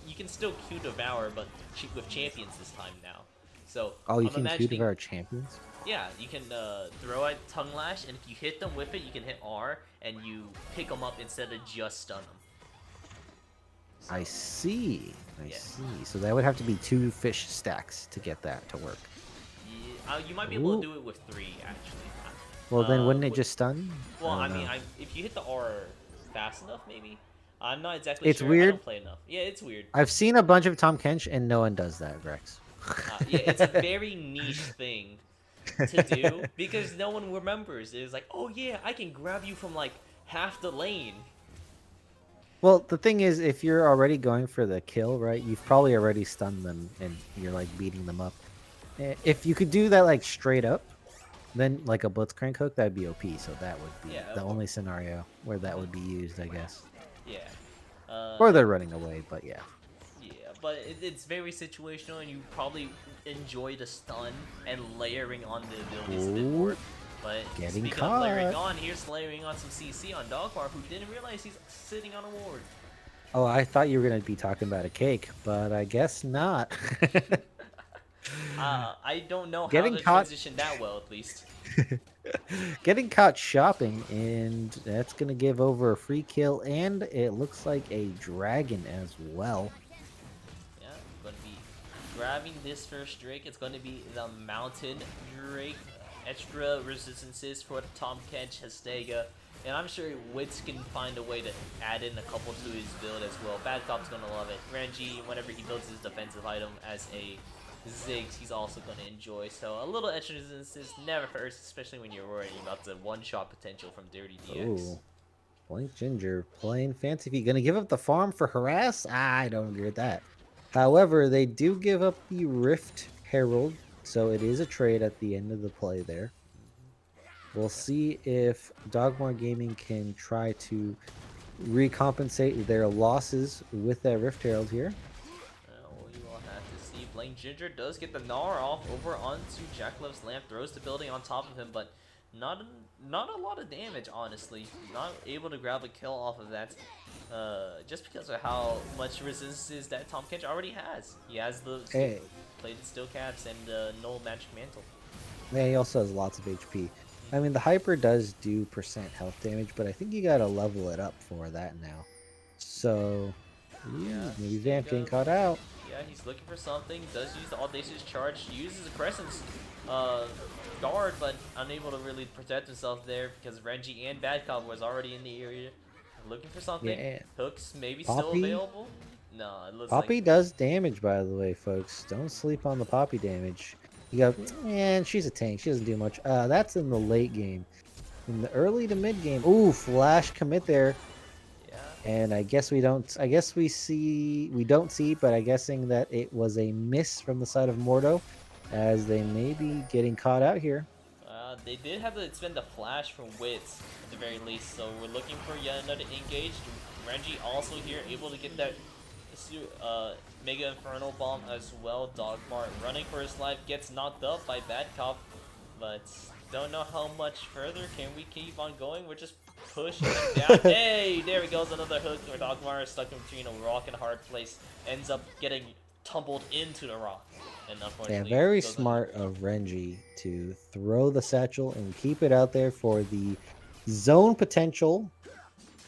You can still Q Devour, but with champions this time now. So Oh, you I'm can shoot imagining, our champions? yeah, you can throw a tongue lash, and if you hit them with it, you can hit R, and you pick them up instead of just stun them. So I see. I yeah, see. So that would have to be 2 fish stacks to get that to work. you might be able to Ooh. do it with 3 actually. Well, then wouldn't it just stun? Well, I don't I mean, know. if you hit the R fast enough, maybe. I'm not exactly It's sure. I weird. don't play enough. Yeah, it's weird. I've seen a bunch of Tom Kench, and no one does that, Rex. Yeah, it's a very niche thing to do because no one remembers. It's like, oh yeah, I can grab you from like half the lane. Well, the thing is, if you're already going for the kill, right, you've probably already stunned them, and you're, like, beating them up. If you could do that, like, straight up, then, like, a Blitzcrank hook, that'd be OP, so that would be Yeah. the only scenario where that would be used, I guess. Yeah. Or And they're running away, but yeah. yeah, but it's very situational, and you probably enjoy the stun and layering on the abilities a bit Ooh, more. But getting speaking of layering caught. on, here's layering on some CC on Dogmar, who didn't realize he's sitting on a ward. Oh, I thought you were going to be talking about a cake, but I guess not. I don't know how Getting to caught. transition that well, at least. Getting caught shopping, and that's going to give over a free kill, and it looks like a dragon as well. Yeah, going to be grabbing this first Drake. It's going to be the Mountain Drake. Extra resistances for Tom Kench, Hastega. And I'm sure Wits can find a way to add in a couple to his build as well. Bad Cop's going to love it. Renji, whenever he builds his defensive item as a Ziggs, he's also going to enjoy. So a little extra resistance never hurts, especially when you're worrying about the one-shot potential from Dirty DX. Ooh. Blank Ginger playing fancy feet. Gonna give up the farm for harass? I don't agree with that. However, they do give up the Rift Herald, so it is a trade at the end of the play there. We'll see if Dogmar Gaming can try to recompensate their losses with that Rift Herald here. We will have to see. Blank Ginger does get the Gnar off over onto Jackalev's Lamp, throws the building on top of him, but not a lot of damage, honestly. Not able to grab a kill off of that, just because of how much resistances that Tom Kench already has. He has the plated steel caps and null magic mantle. Yeah, he also has lots of HP. I mean, the Hyper does do % health damage, but I think you gotta level it up for that now. So, yeah, maybe Vamp getting caught out. Yeah, he's looking for something. Does use the Audacious Charge. Uses a Crescent's guard, but unable to really protect himself there because Renji and Bad Cop was already in the area. Looking for something. Yeah. Hooks maybe Poppy? still available. No, it looks Poppy like... does damage, by the way, folks. Don't sleep on the Poppy damage. You go, man, she's a tank. She doesn't do much. That's in the late game. In the early to mid game, ooh, flash commit there. Yeah. And I guess we don't. I guess we don't see, but I'm guessing that it was a miss from the side of Mordo, as they may be getting caught out here. They did have to spend the flash for Wits at the very least, so we're looking for yet another engage. Renji also here able to get that Mega Infernal Bomb as well. Dogmart running for his life, gets knocked up by Bad Cop, but don't know how much further. Can we keep on going? We're just pushing him down. Hey, there he goes, another hook where Dogmar is stuck in between a rock and a hard place. Ends up getting tumbled into the rock. And unfortunately, yeah, very smart of Renji to throw the satchel and keep it out there for the zone potential.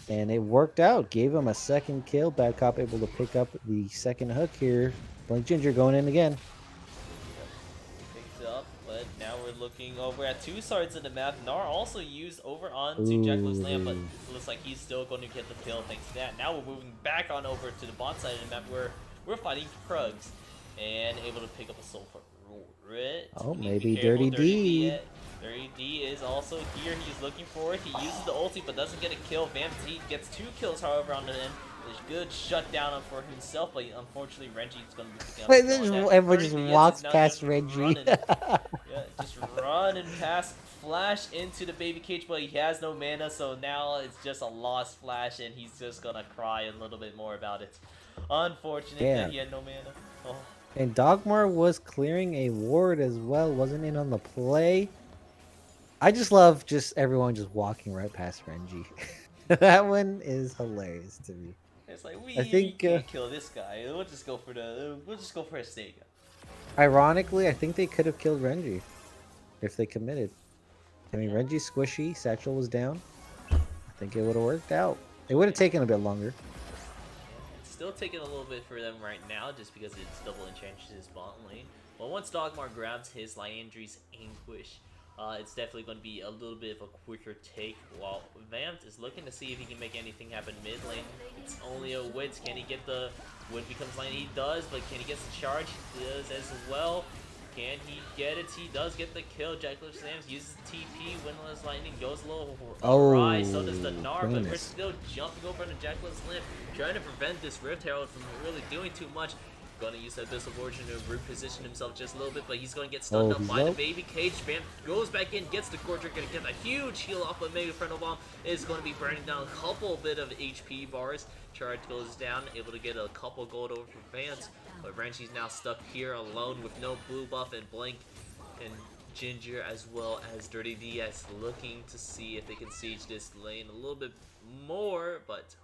And it worked out. Gave him a second kill. Bad Cop able to pick up the second hook here. Blank Ginger going in again. Picked up, but now we're looking over at two sides of the map. Gnar also used over onto Jackal's Lamp, but it looks like he's still going to get the kill thanks to that. Now we're moving back on over to the bot side of the map where we're fighting for Krugs. And able to pick up a soul for Rit. Oh, maybe Dirty D. Dirty D is also here. He's looking for it. He uses the ulti but doesn't get a kill. Vamp gets 2 kills, however, on the end. There's good shutdown for himself, but unfortunately Renji's going to be picking up. Wait, everyone just walks past Renji. Yeah, just running past, flash into the baby cage, but he has no mana, so now it's just a lost flash, and he's just going to cry a little bit more about it. Unfortunate that he had no mana. Oh. And Dogmar was clearing a ward as well, wasn't in on the play. I just love everyone just walking right past Renji. That one is hilarious to me. It's like we can't kill this guy. We'll just go for a Sega. Ironically, I think they could have killed Renji if they committed. I mean, Yeah. Renji's squishy. Satchel was down. I think it would have worked out. It would have Yeah. taken a bit longer. Yeah, it's still taking a little bit for them right now just because it's double entrenches his bot lane. But once Dogmar grabs his Liandry's Anguish, it's definitely going to be a little bit of a quicker take. While Vamp is looking to see if he can make anything happen mid lane. It's only a Wit. Can he get the Wit becomes lane? He does, but can he get the charge? He does as well. Can he get it? He does get the kill. Jackless Slams uses TP. Windless Lightning goes a little awry. So does the Oh, Gnar, but we're famous. still jumping over to Jackless Slam, trying to prevent this Rift Herald from really doing too much. Gonna use that Abyssal Fortune to reposition himself just a little bit, but he's gonna get stunned Oh, up he's by the low. baby cage. Bam goes back in, gets the Cordic, gonna get a huge heal off of Mega Frontal Bomb. Is gonna be burning down a couple bit of HP bars. Charge goes down, able to get a couple gold over from Vance. But Renchi's now stuck here alone with no blue buff and Blink and Ginger as well as Dirty DS looking to see if they can siege this lane a little bit more, but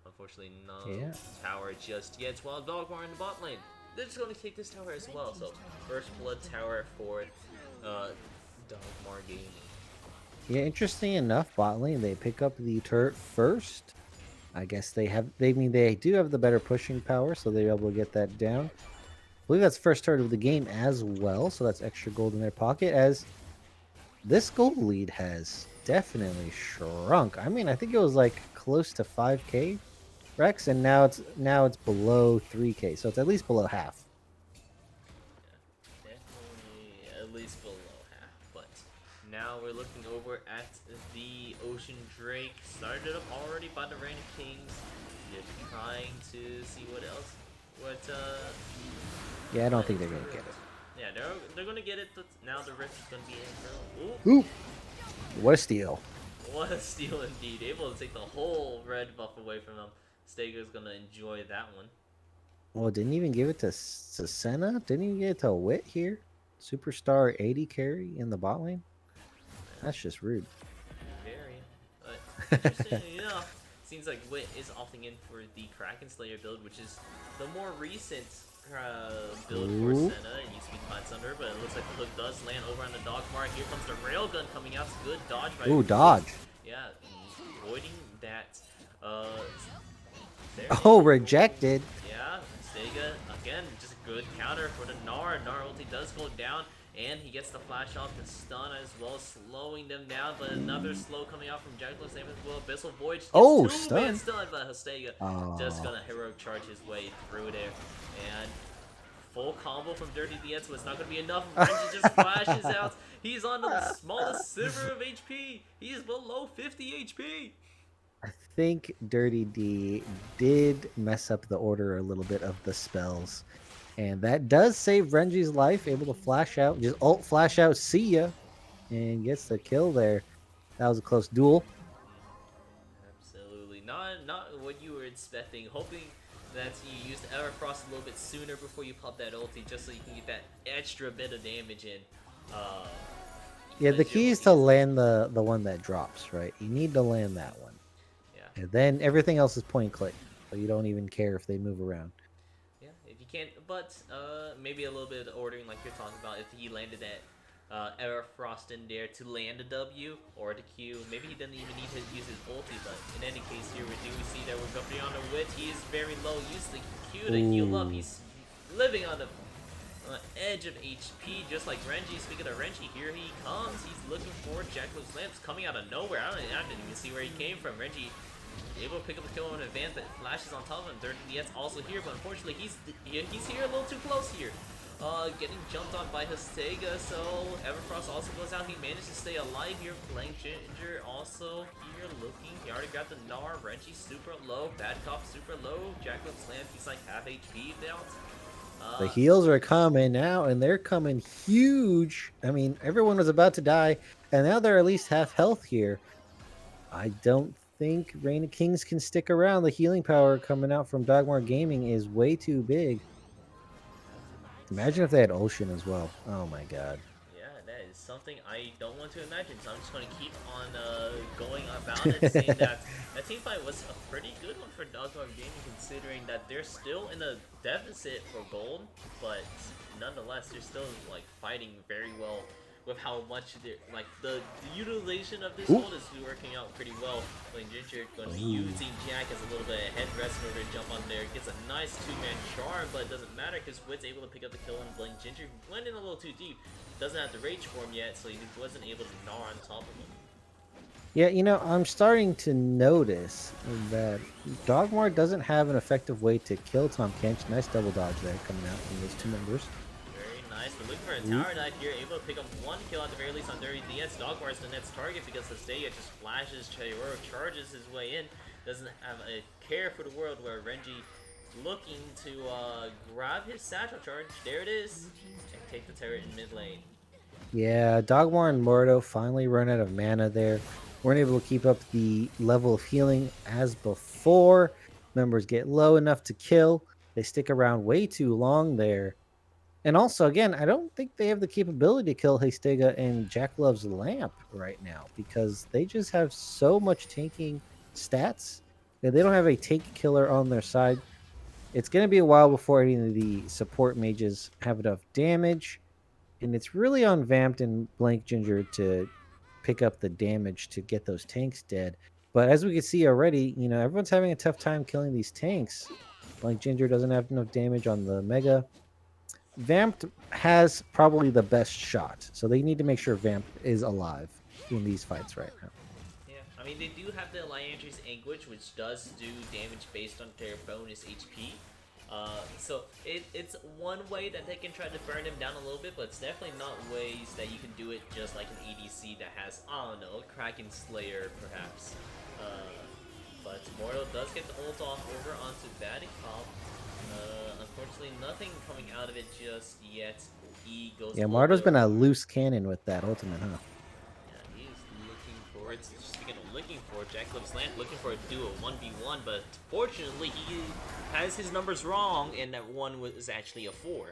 unfortunately no Yeah. tower just yet. While Dogmar in the bot lane, they're just going to take this tower as well. So first blood tower for Dogmar Gaming. Yeah, interesting enough, bot lane, they pick up the turret first. I guess they do have the better pushing power, so they're able to get that down. I believe that's first turret of the game as well, so that's extra gold in their pocket, as this gold lead has definitely shrunk. I mean, I think it was like close to 5k Rex, and now it's below 3k, so it's at least below half. Yeah, definitely at least below half. But now we're looking over at the Ocean Drake. Started up already by the Rain Kings. Just trying to see what else. Yeah, I don't think they're gonna get it. Yeah, they're gonna get it. But now the Rift is gonna be in. Ooh, Ooh, what a steal! what a steal indeed! Able to take the whole red buff away from them. Stego's gonna enjoy that one. Well, didn't even give it to Senna. Didn't even get it to Wit here. Superstar 80 carry in the bot lane. That's just rude. Very. But interesting enough, seems like Wit is opting in for the Kraken Slayer build, which is the more recent build for Ooh. Senna. It used to be Cloud Thunder, but it looks like the hook does land over on the Dogmar. Here comes the Railgun coming out. It's good dodge by Ooh, Wit. dodge. Yeah, avoiding that. There Oh, is. rejected. Yeah, Stega, again, just a good counter for the Gnar. Gnar ulti does go down, and he gets the flash off the stun as well, slowing them down, but another slow coming out from Jackal's name as well. Abyssal Void gets Oh, two-man stun. stun, but Hostega just Oh. gonna heroic charge his way through there. And full combo from Dirty DX, but it's not gonna be enough. Renji just flashes out. He's on the smallest sliver of HP. He is below 50 HP. I think Dirty D did mess up the order a little bit of the spells. And that does save Renji's life, able to flash out, just ult flash out, see ya, and gets the kill there. That was a close duel. Absolutely. Not what you were expecting. Hoping that you used Everfrost a little bit sooner before you pop that ulti, just so you can get that extra bit of damage in. Yeah, the Because you're key is to looking- land the one that drops, right? You need to land that one. Yeah. And then everything else is point click. So you don't even care if they move around. Yeah, if you can't, but maybe a little bit of ordering like you're talking about. If he landed that Everfrost in there to land a W or the Q, maybe he doesn't even need to use his ulti. But in any case, here we do see that we're going on the Wit. He is very low. Use the Q to heal up. He's living on the edge of HP, just like Renji. Speaking of Renji, here he comes. He's looking for Jackal's Lamps coming out of nowhere. I didn't even see where he came from. Renji able to pick up the kill in advance, but flashes on top of him. Dirty DS also here, but unfortunately he's here a little too close here. Getting jumped on by Hostega, so Everfrost also goes out. He managed to stay alive here. Playing Ginger also here looking. He already got the Gnar. Renji super low. Bad Cop super low. Jackal's Lamp, he's like half HP now. The heals are coming now, and they're coming huge. I mean, everyone was about to die, and now they're at least half health here. I don't think Reign of Kings can stick around. The healing power coming out from Dogmar Gaming is way too big. Imagine if they had Ocean as well. Oh my god. Yeah, that is something I don't want to imagine. So I'm just going to keep on going about it, saying that that team fight was a pretty good one for Dogdog Gaming, considering that they're still in a deficit for gold, but nonetheless, they're still like fighting very well with how much they're like the utilization of this gold is working out pretty well. Playing Ginger going to be using Jack as a little bit of headrest in order to jump on there. Gets a nice two-man charm, but it doesn't matter because Wit's able to pick up the kill on Playing Ginger, who went in a little too deep. Doesn't have the rage form yet, so he wasn't able to gnaw on top of him. Yeah, you know, I'm starting to notice that Dogmar doesn't have an effective way to kill Tom Kench. Nice double dodge there coming out from those two members. Very nice. We're looking for a tower dive here, able to pick up one kill at the very least on Dirty DS. Dogmar is the next target because Hastega just flashes, Chayoro charges his way in. Doesn't have a care for the world, where Renji looking to grab his satchel charge. There it is. And take the turret in mid lane. Yeah, Dogmar and Mordo finally run out of mana there. Weren't able to keep up the level of healing as before. Members get low enough to kill. They stick around way too long there. And also, again, I don't think they have the capability to kill Hastega and Jack Love's Lamp right now, because they just have so much tanking stats that they don't have a tank killer on their side. It's going to be a while before any of the support mages have enough damage. And it's really on Vamped and Blank Ginger to pick up the damage to get those tanks dead. But as we can see already, you know, everyone's having a tough time killing these tanks. Blank Ginger doesn't have enough damage on the Mega. Vamped has probably the best shot, so they need to make sure Vamped is alive in these fights right now. Yeah, I mean, they do have the Liandry's Anguish, which does do damage based on their bonus HP. So it's one way that they can try to burn him down a little bit, but it's definitely not ways that you can do it just like an ADC that has, I don't know, Kraken Slayer perhaps. But Mordo does get the ult off over onto Vatikov. Unfortunately, nothing coming out of it just yet. He goes. Yeah, Mardo's been a loose cannon with that ultimate, huh? Yeah, he's looking for it. Speaking of looking for it, Jack Love's Lamp looking for a duo 1v1, but fortunately he has his numbers wrong, and that one was actually a 4.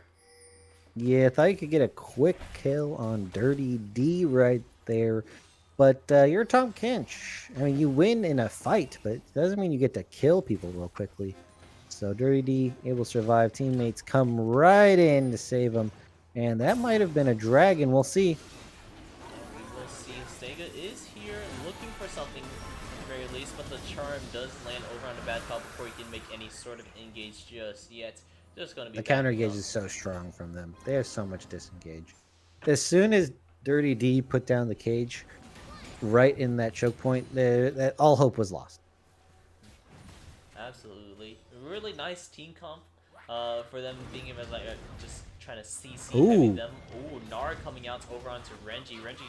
Yeah, I thought you could get a quick kill on Dirty D right there. But you're Tom Kench. I mean, you win in a fight, but it doesn't mean you get to kill people real quickly. So Dirty D able to survive. Teammates come right in to save him. And that might have been a dragon. We'll see. We will see. Sega is here looking for something at the very least, but the charm does land over on the bad cop before he can make any sort of engage just yet. Just going to be the counter gauge is so strong from them. They have so much disengage. As soon as Dirty D put down the cage, right in that choke point, that all hope was lost. Absolutely, really nice team comp for them being able to like just trying to CC heavy them. Ooh, Nar coming out over onto Renji. Renji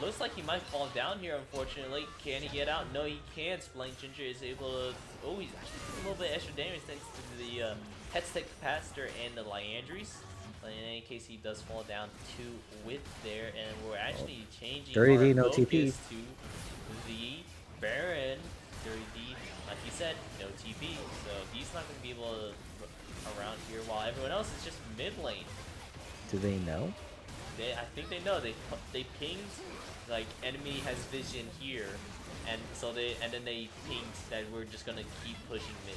looks like he might fall down here. Unfortunately, can he get out? No, he can't. Blank Ginger is able to. Oh, he's actually taking a little bit extra damage thanks to the Headstick Capacitor and the Liandry's. But in any case, he does fall down to Wit there, and we're actually changing Dirty our D, no focus TP. to the Baron. Dirty D, like he said, no TP, so he's not going to be able to around here, while everyone else is just mid lane. Do they know? I think they know. They pinged like enemy has vision here, and so then they pinged that we're just gonna keep pushing mid.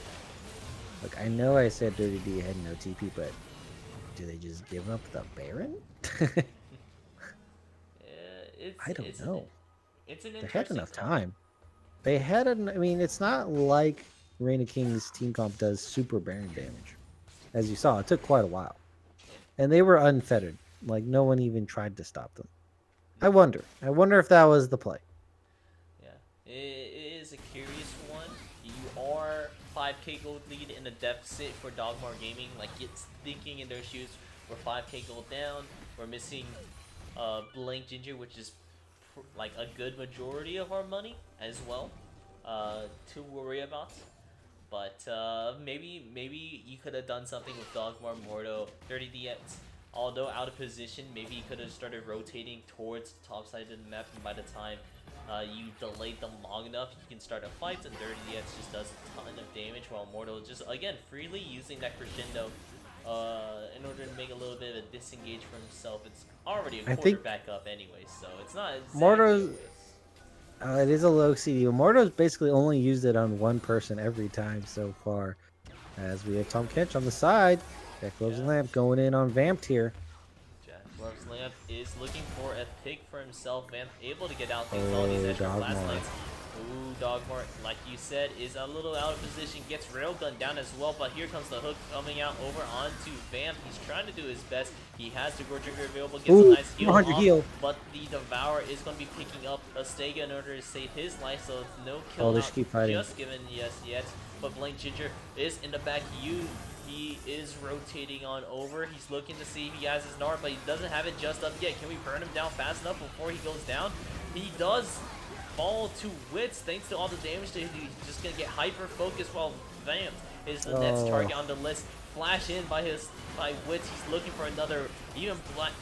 Look, I know I said Dirty D had no TP, but do they just give up the Baron? I don't know. It's an They had enough comp. time. They had I mean, it's not like Reign of Kings team comp does super Baron damage. As you saw, it took quite a while. And they were unfettered. Like, no one even tried to stop them. I wonder if that was the play. Yeah, it is a curious one. You are 5k gold lead in a deficit for Dogmar Gaming. Like, it's thinking in their shoes. We're 5k gold down. We're missing Blank Ginger, which is like a good majority of our money as well to worry about. But maybe you could have done something with Dogmar, Mordo, 30DX. Although out of position, maybe you could have started rotating towards the top side of the map, and by the time you delayed them long enough, you can start a fight, and 30DX just does a ton of damage, while Mordo just, again, freely using that crescendo in order to make a little bit of a disengage for himself. It's already a I quarter think back up anyway, so it's not exactly a Morto's waste. it is a low CD. Morto's basically only used it on one person every time so far. As we have Tom Kench on the side, Jack Loves Yeah. Lamp going in on Vamped here. Jack Loves Lamp is looking for a pick for himself. Vamp able to get out things all these Oh, extra blast Dogmar. lights. Ooh, Dogmar, like you said, is a little out of position. Gets Railgun down as well, but here comes the hook coming out over onto Vamp. He's trying to do his best. He has the Gore Trigger available, gets a Ooh, nice heal 400 off, heal. but the Devourer is going to be picking up a Stega in order to save his life, so no Oh, kill they out should keep fighting. just given yet. But Blank Ginger is in the back. He is rotating on over. He's looking to see if he has his Nard, but he doesn't have it just up yet. Can we burn him down fast enough before he goes down? He does fall to Wits thanks to all the damage that he's just going to get hyper focused while Vamp is the next target on the list. Flash in by Wits. He's looking for another. Even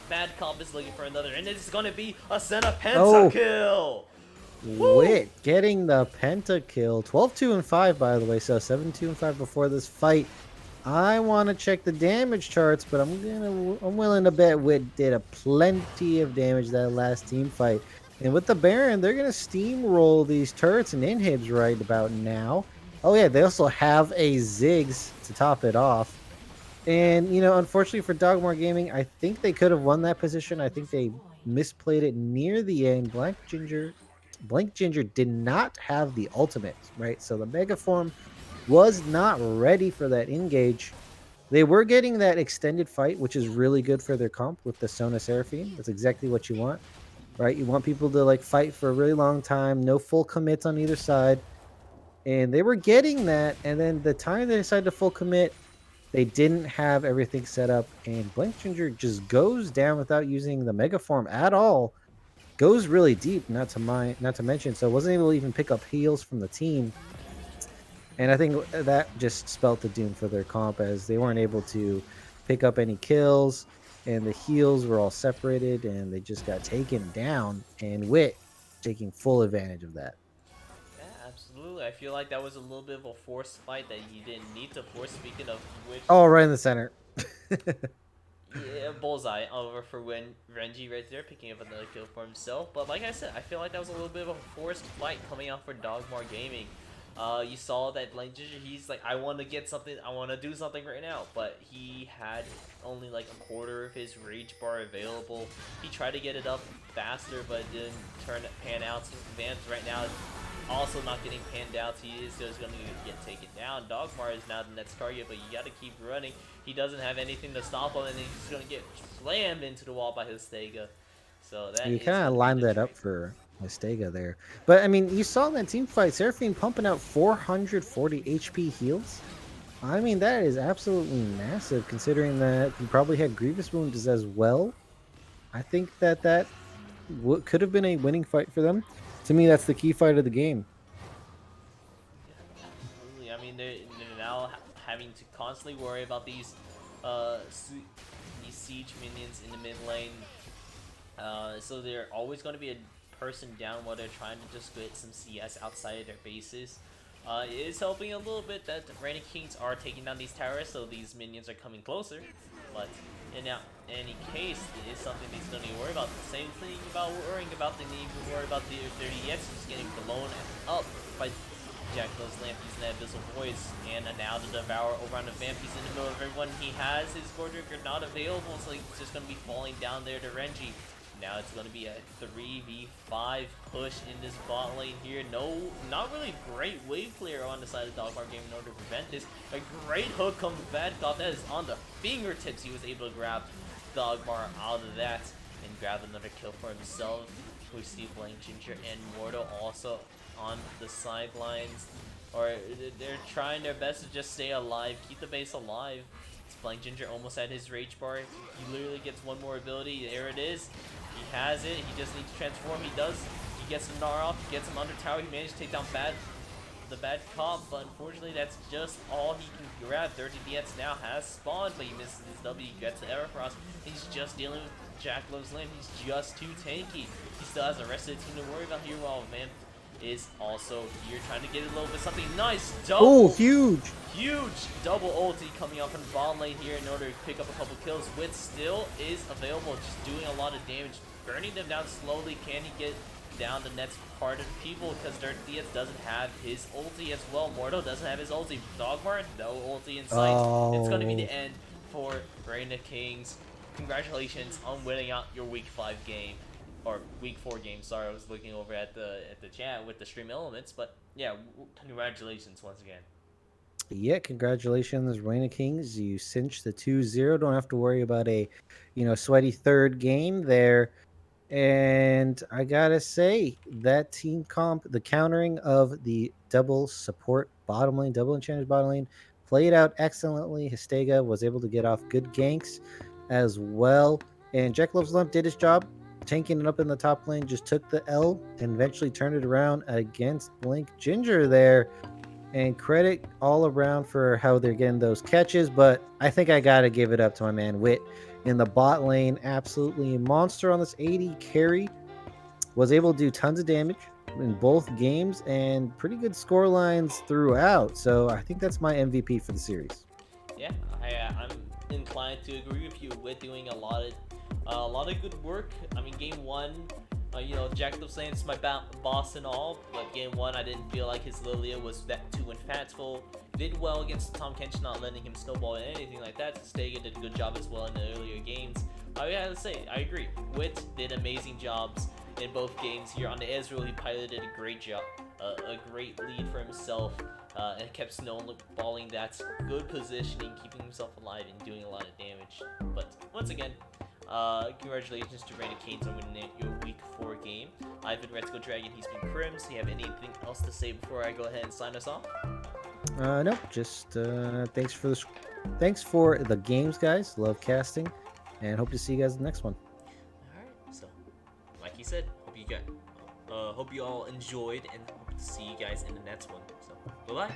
Bad Cop is looking for another. And it's going to be a Senna pentakill. Wit getting the pentakill. 12-2-5, by the way. So 7-2-5 before this fight. I want to check the damage charts, but I'm willing to bet Wit did a plenty of damage that last team fight. And with the Baron, they're gonna steamroll these turrets and inhibs right about now. Oh yeah, they also have a Ziggs to top it off. And unfortunately for Dogmore Gaming, I think they could have won that position. I think they misplayed it near the end. Blank Ginger did not have the ultimate, right? So the Mega Form was not ready for that engage. They were getting that extended fight, which is really good for their comp with the Sona Seraphine. That's exactly what you want, right? You want people to like fight for a really long time, no full commits on either side. And they were getting that. And then the time they decided to full commit, they didn't have everything set up. And Blank Ginger just goes down without using the Mega Form at all. Goes really deep, not to mention, so wasn't able to even pick up heals from the team. And I think that just spelt the doom for their comp as they weren't able to pick up any kills and the heals were all separated and they just got taken down. And Wit taking full advantage of that. Yeah, absolutely. I feel like that was a little bit of a forced fight that he didn't need to force. Speaking of which, Oh, right in the center. yeah, bullseye over for Renji right there, picking up another kill for himself. But like I said, I feel like that was a little bit of a forced fight coming out for Dogmar Gaming. You saw that Blank Ginger, he's like, I want to get something, I want to do something right now. But he had only like a quarter of his rage bar available. He tried to get it up faster, but it didn't pan out. So Vance right now also not getting panned out. He is just going to get taken down. Dogmar is now the next target, but you got to keep running. He doesn't have anything to stop him, and he's just going to get slammed into the wall by his Stega. So that You is kind going of to be lined the that up trick. for Mistega there. But I mean, you saw that team fight. Seraphine pumping out 440 HP heals. I mean, that is absolutely massive considering that he probably had Grievous wounds as well. I think that could have been a winning fight for them. To me, that's the key fight of the game. Absolutely. I mean, they're now having to constantly worry about these these siege minions in the mid lane. So they're always going to be a person down while they're trying to just get some CS outside of their bases. It is helping a little bit that the Reigning Kings are taking down these towers, so these minions are coming closer. But in any case, it is something he's going to worry about. The same thing about worrying about the need to worry about their 30X just getting blown up by Jack Loves Lamp using that Abyssal Voice, and now the Devourer over on the Vamp. He's in the middle of everyone. He has his Gordricker not available, so he's just going to be falling down there to Renji. Now it's going to be a 3v5 push in this bot lane here. No, not really great wave clear on the side of Dogmar Game in order to prevent this. A great hook comes Bad Cop. That is on the fingertips. He was able to grab Dogmar out of that and grab another kill for himself. We see Blank Ginger and Mortal also on the sidelines, or they're trying their best to just stay alive, keep the base alive. It's Blank Ginger almost at his rage bar. He literally gets one more ability. There it is. He has it. He just needs to transform. He does. He gets the Gnar off. He gets him under tower. He managed to take down the bad cop, but unfortunately that's just all he can grab. 30DX now has spawned, but he misses his W. He gets the Aerofrost. He's just dealing with Jack Loves Lamp. He's just too tanky. He still has the rest of the team to worry about here while is also here trying to get a little bit something nice. Oh, Double, huge! huge double ulti coming up from the bottom lane here in order to pick up a couple kills. Wit still is available, just doing a lot of damage, burning them down slowly. Can he get down the next part of the people, because Dirt Diaz doesn't have his ulti as well. Morto doesn't have his ulti. Dogmar, no ulti in sight. It's going to be Oh, the end for Reign of Kings. Congratulations on winning out your Week 5 game. Or Week 4 game, sorry, I was looking over at the chat with the stream elements. But yeah, congratulations once again. yeah, congratulations, Reign of Kings. You cinched the 2-0. Don't have to worry about a, sweaty third game there. And I gotta say, that team comp, the countering of the double support bottom lane, double enchanted bottom lane, played out excellently. Histega was able to get off good ganks as well. And Jack Love's Lump did his job, tanking it up in the top lane, just took the L and eventually turned it around against Blink Ginger there. And credit all around for how they're getting those catches, but I think I gotta give it up to my man Wit in the bot lane. Absolutely a monster on this 80 carry. Was able to do tons of damage in both games and pretty good score lines throughout. So I think that's my MVP for the series. Yeah, I'm inclined to agree with you with doing a lot of good work. I mean, game one, Jack was saying it's my boss and all, but game one I didn't feel like his Lilia was that too impactful. Did well against Tom Kench, not letting him snowball and anything like that. Stega did a good job as well in the earlier games. I gotta say, I agree. Wit did amazing jobs in both games here. On the Ezreal, he piloted a great job, a great lead for himself. And kept snowballing that good positioning, keeping himself alive and doing a lot of damage. But once again, congratulations to Reign of Kings on winning your Week 4 game. I've been Retco Dragon, he's been Crims. Do you have anything else to say before I go ahead and sign us off? No, just thanks for the games, guys. Love casting, and hope to see you guys in the next one. Alright, so like he said, hope you all enjoyed and hope to see you guys in the next one. So bye bye.